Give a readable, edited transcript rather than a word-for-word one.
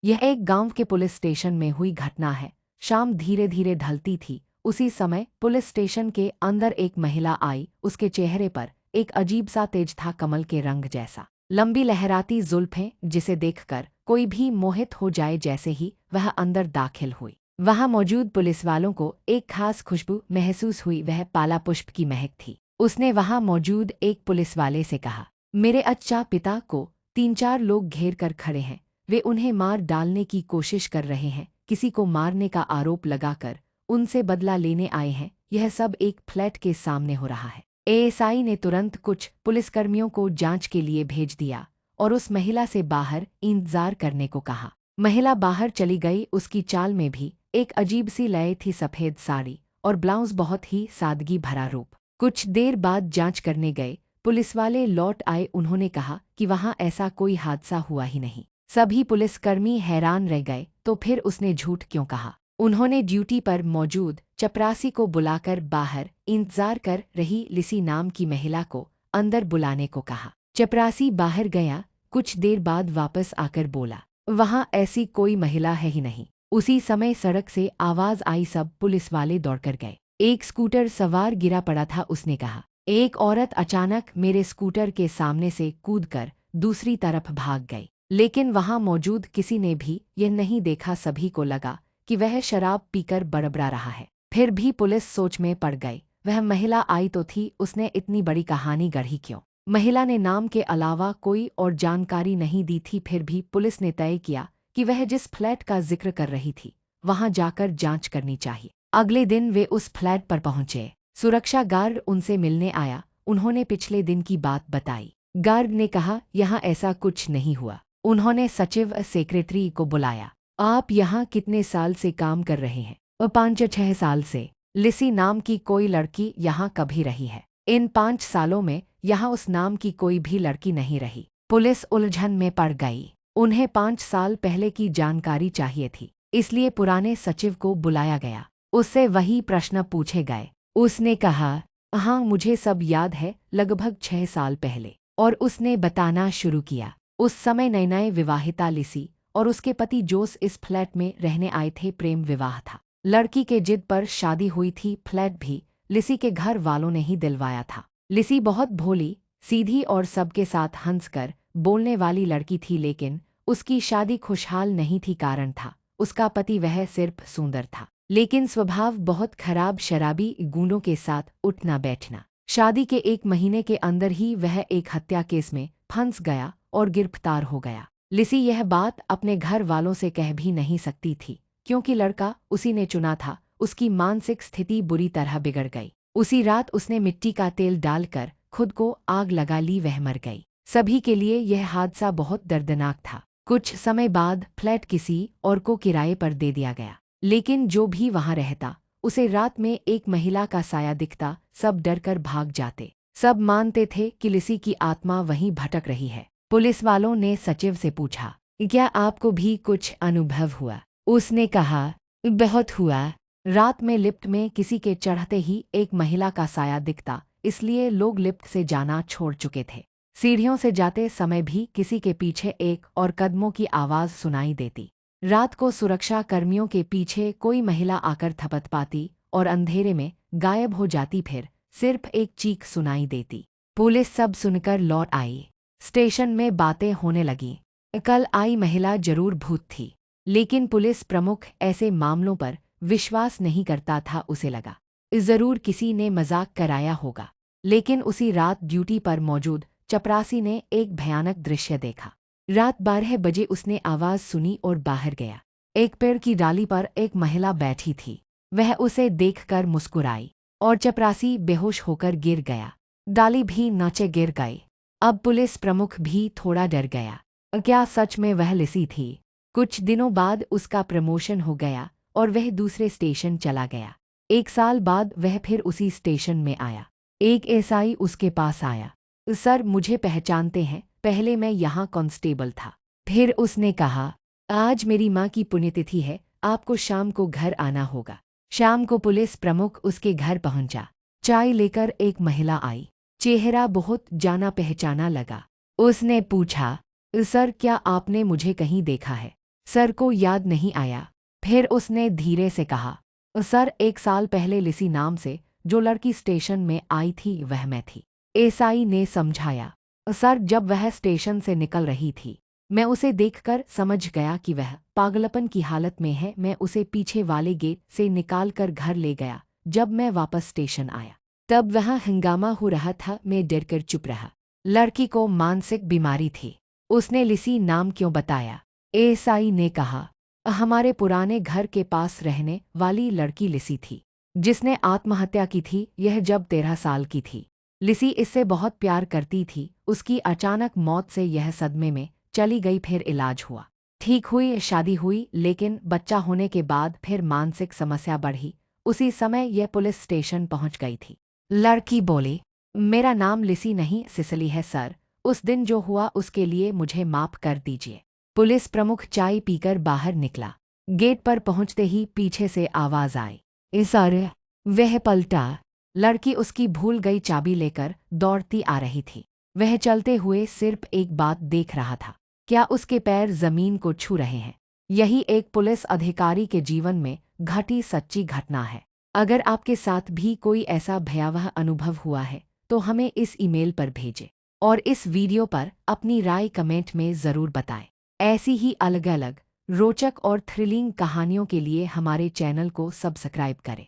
यह एक गांव के पुलिस स्टेशन में हुई घटना है। शाम धीरे धीरे ढलती थी। उसी समय पुलिस स्टेशन के अंदर एक महिला आई। उसके चेहरे पर एक अजीब सा तेज था, कमल के रंग जैसा। लंबी लहराती जुल्फें, जिसे देखकर कोई भी मोहित हो जाए। जैसे ही वह अंदर दाखिल हुई, वहां मौजूद पुलिस वालों को एक खास खुशबू महसूस हुई। वह पाला पुष्प की महक थी। उसने वहां मौजूद एक पुलिस वाले से कहा, मेरे अच्छा पिता को 3-4 लोग घेर कर खड़े हैं। वे उन्हें मार डालने की कोशिश कर रहे हैं। किसी को मारने का आरोप लगाकर उनसे बदला लेने आए हैं। यह सब एक फ्लैट के सामने हो रहा है। एएसआई ने तुरंत कुछ पुलिसकर्मियों को जांच के लिए भेज दिया और उस महिला से बाहर इंतजार करने को कहा। महिला बाहर चली गई। उसकी चाल में भी एक अजीब सी लय थी। सफ़ेद साड़ी और ब्लाउज, बहुत ही सादगी भरा रूप। कुछ देर बाद जांच करने गए पुलिस वाले लौट आए। उन्होंने कहा कि वहां ऐसा कोई हादसा हुआ ही नहीं। सभी पुलिसकर्मी हैरान रह गए। तो फिर उसने झूठ क्यों कहा? उन्होंने ड्यूटी पर मौजूद चपरासी को बुलाकर बाहर इंतजार कर रही लिसी नाम की महिला को अंदर बुलाने को कहा। चपरासी बाहर गया। कुछ देर बाद वापस आकर बोला, वहां ऐसी कोई महिला है ही नहीं। उसी समय सड़क से आवाज आई। सब पुलिस वाले दौड़कर गए। एक स्कूटर सवार गिरा पड़ा था। उसने कहा, एक औरत अचानक मेरे स्कूटर के सामने से कूदकर दूसरी तरफ भाग गई, लेकिन वहां मौजूद किसी ने भी यह नहीं देखा। सभी को लगा कि वह शराब पीकर बड़बड़ा रहा है। फिर भी पुलिस सोच में पड़ गई। वह महिला आई तो थी, उसने इतनी बड़ी कहानी गढ़ी क्यों? महिला ने नाम के अलावा कोई और जानकारी नहीं दी थी। फिर भी पुलिस ने तय किया कि वह जिस फ्लैट का जिक्र कर रही थी वहां जाकर जांच करनी चाहिए। अगले दिन वे उस फ्लैट पर पहुंचे। सुरक्षा गार्ड उनसे मिलने आया। उन्होंने पिछले दिन की बात बताई। गार्ड ने कहा, यहाँ ऐसा कुछ नहीं हुआ। उन्होंने सचिव सेक्रेटरी को बुलाया। आप यहाँ कितने साल से काम कर रहे हैं? 5-6 साल से। लिसी नाम की कोई लड़की यहाँ कभी रही है? इन 5 सालों में यहाँ उस नाम की कोई भी लड़की नहीं रही। पुलिस उलझन में पड़ गई। उन्हें 5 साल पहले की जानकारी चाहिए थी, इसलिए पुराने सचिव को बुलाया गया। उससे वही प्रश्न पूछे गए। उसने कहा, हाँ मुझे सब याद है, लगभग 6 साल पहले। और उसने बताना शुरू किया। उस समय नए नए विवाहिता लिसी और उसके पति जोस इस फ्लैट में रहने आए थे। प्रेम विवाह था। लड़की के जिद पर शादी हुई थी। फ्लैट भी लिसी के घर वालों ने ही दिलवाया था। लिसी बहुत भोली, सीधी और सबके साथ हंसकर बोलने वाली लड़की थी, लेकिन उसकी शादी खुशहाल नहीं थी। कारण था उसका पति। वह सिर्फ सुंदर था, लेकिन स्वभाव बहुत खराब, शराबी, गुंडों के साथ उठना बैठना। शादी के 1 महीने के अंदर ही वह एक हत्या केस में फंस गया और गिरफ्तार हो गया। लिसी यह बात अपने घर वालों से कह भी नहीं सकती थी, क्योंकि लड़का उसी ने चुना था। उसकी मानसिक स्थिति बुरी तरह बिगड़ गई। उसी रात उसने मिट्टी का तेल डालकर खुद को आग लगा ली। वह मर गई। सभी के लिए यह हादसा बहुत दर्दनाक था। कुछ समय बाद फ्लैट किसी और को किराए पर दे दिया गया, लेकिन जो भी वहां रहता उसे रात में एक महिला का साया दिखता। सब डरकर भाग जाते। सब मानते थे कि लिसी की आत्मा वहीं भटक रही है। पुलिस वालों ने सचिव से पूछा, क्या आपको भी कुछ अनुभव हुआ? उसने कहा, बहुत हुआ। रात में लिफ्ट में किसी के चढ़ते ही एक महिला का साया दिखता, इसलिए लोग लिफ्ट से जाना छोड़ चुके थे। सीढ़ियों से जाते समय भी किसी के पीछे एक और कदमों की आवाज़ सुनाई देती। रात को सुरक्षा कर्मियों के पीछे कोई महिला आकर थपथपाती और अंधेरे में गायब हो जाती। फिर सिर्फ एक चीख सुनाई देती। पुलिस सब सुनकर लौट आई। स्टेशन में बातें होने लगीं। कल आई महिला जरूर भूत थी, लेकिन पुलिस प्रमुख ऐसे मामलों पर विश्वास नहीं करता था। उसे लगा जरूर किसी ने मजाक कराया होगा। लेकिन उसी रात ड्यूटी पर मौजूद चपरासी ने एक भयानक दृश्य देखा। रात 12 बजे उसने आवाज़ सुनी और बाहर गया। एक पेड़ की डाली पर एक महिला बैठी थी। वह उसे देखकर मुस्कुराई और चपरासी बेहोश होकर गिर गया। डाली भी नीचे गिर गई। अब पुलिस प्रमुख भी थोड़ा डर गया। क्या सच में वह लिसी थी? कुछ दिनों बाद उसका प्रमोशन हो गया और वह दूसरे स्टेशन चला गया। 1 साल बाद वह फिर उसी स्टेशन में आया। एक एसआई उसके पास आया। सर, मुझे पहचानते हैं? पहले मैं यहाँ कांस्टेबल था। फिर उसने कहा, आज मेरी माँ की पुण्यतिथि है, आपको शाम को घर आना होगा। शाम को पुलिस प्रमुख उसके घर पहुंचा। चाय लेकर एक महिला आई। चेहरा बहुत जाना पहचाना लगा। उसने पूछा, सर क्या आपने मुझे कहीं देखा है? सर को याद नहीं आया। फिर उसने धीरे से कहा, सर 1 साल पहले लिसी नाम से जो लड़की स्टेशन में आई थी वह मैं थी। एसआई ने समझाया, सर जब वह स्टेशन से निकल रही थी मैं उसे देखकर समझ गया कि वह पागलपन की हालत में है। मैं उसे पीछे वाले गेट से निकालकर घर ले गया। जब मैं वापस स्टेशन आया तब वहाँ हंगामा हो रहा था। मैं डरकर चुप रहा। लड़की को मानसिक बीमारी थी। उसने लिसी नाम क्यों बताया? एएसआई ने कहा, हमारे पुराने घर के पास रहने वाली लड़की लिसी थी जिसने आत्महत्या की थी। यह जब 13 साल की थी। लिसी इससे बहुत प्यार करती थी। उसकी अचानक मौत से यह सदमे में चली गई। फिर इलाज हुआ, ठीक हुई, शादी हुई, लेकिन बच्चा होने के बाद फिर मानसिक समस्या बढ़ी। उसी समय यह पुलिस स्टेशन पहुंच गई थी। लड़की बोली, मेरा नाम लिसी नहीं सिसली है सर। उस दिन जो हुआ उसके लिए मुझे माफ कर दीजिए। पुलिस प्रमुख चाय पीकर बाहर निकला। गेट पर पहुंचते ही पीछे से आवाज आई, सर। वह पलटा। लड़की उसकी भूल गई चाबी लेकर दौड़ती आ रही थी। वह चलते हुए सिर्फ एक बात देख रहा था, क्या उसके पैर जमीन को छू रहे हैं। यही एक पुलिस अधिकारी के जीवन में घटी सच्ची घटना है। अगर आपके साथ भी कोई ऐसा भयावह अनुभव हुआ है तो हमें इस ईमेल पर भेजें और इस वीडियो पर अपनी राय कमेंट में ज़रूर बताएं। ऐसी ही अलग अलग रोचक और थ्रिलिंग कहानियों के लिए हमारे चैनल को सब्सक्राइब करें।